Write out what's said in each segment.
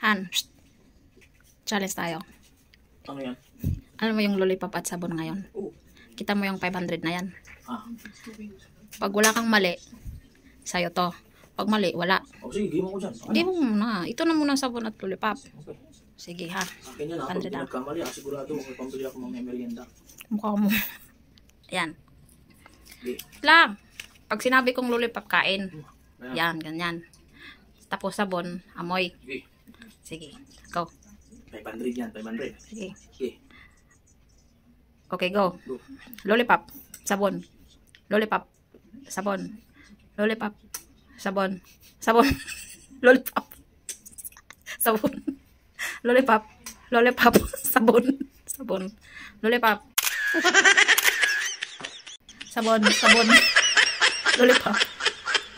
Han, challenge tayo. Ano yan? Alam mo yung lollipop at sabon ngayon? Oo. Kita mo yung 500 na yan. Ah. Pag wala kang mali, sa'yo to. Pag mali, wala. O sige, game mo ko dyan. Game mo muna. Ito na muna sabon at lollipop. Okay. Sige ha. Akin yan ha. Pag pinagkamali, sigurado may pambili ako ng merienda. Mukha mo. Ayan. Okay. Lang. Pag sinabi kong lollipop, kain. Ayan. Yan, ganyan. Tapos sabon, amoy. Okay. Sige. Go. 500 yan, 500. Sige. Okay. Okay, go. Go. Lollipop. Sabon. Lollipop. Sabon. Lollipop. Sabon. Sabon. Lollipop. Sabon. Lollipop. Lollipop. Sabon. Sabon. Lollipop. Sabon. Sabon. Lollipop.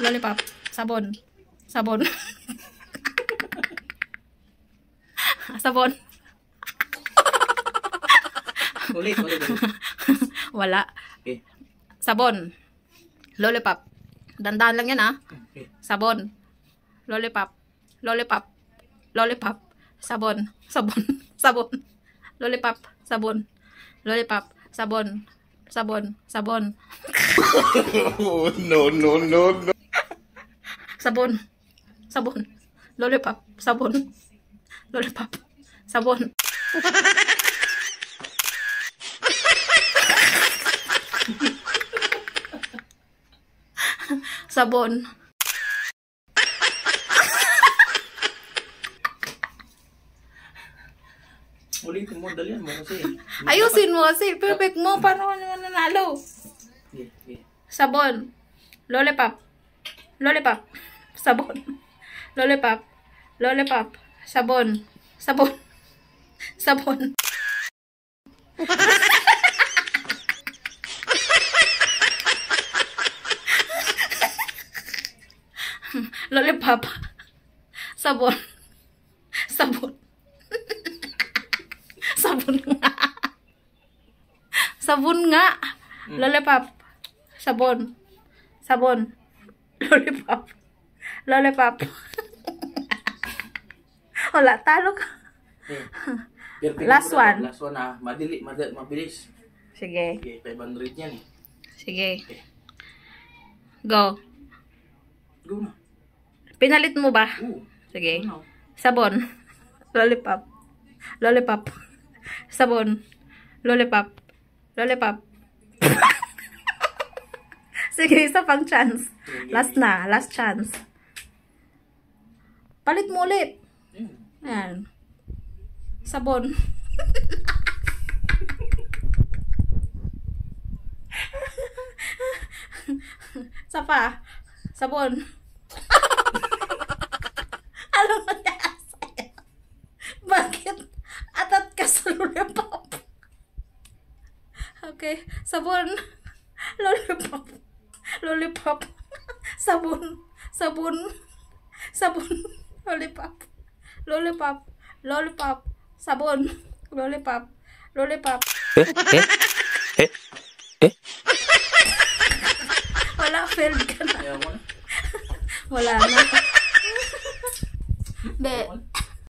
Lollipop. Sabon. Sabon. Sabon. Ulit. Wala. Okay. Sabon. Lollipop. Dandan lang yan ah. Okay. Sabon. Lollipop. Lollipop. Lollipop. Sabon. Sabon. Sabon. Lollipop. Sabon. Lollipop. Sabon. Sabon. Sabon. No. Sabon. Sabon. Lollipop. Sabon. Lollipop. Sabon. Sabon. Ulitin mo, dalian mo kasi. Ayusin mo kasi. Perfect mo. Paano ka naman nanalo? Okay. Sabon. Lollipop. Lollipop. Sabon. Lollipop. Lollipop. Sabon. Sabon. Sabon. Lollipop. Sabon. Sabon. Sabon nga. Sabon nga. Lollipop. Sabon. Sabon. Lollipop. Lollipop. Wala, talo ka. Okay. Last one. Last one ha. Mabilis. Sige. Okay, 500 yan eh. Sige. Okay. Go. Go na. Pinalit mo ba? Oo. Sige. Ano? Sabon. Lollipop. Lollipop. Sabon. Lollipop. Lollipop. Sige, isa pang chance. Last na. Last chance. Palit mo ulit. Ayan. Sabon. Sapa. Sabon. Ano nangyari sa'yo? Bakit? Atat ka sa lollipop. Okay. Sabon. Lollipop. Lollipop. Sabon. Sabon. Sabon. Lollipop. Lollipop. Lollipop. Sabon. Lollipop. Lollipop. Wala, failed ka na. Ayaw mo na. Wala na.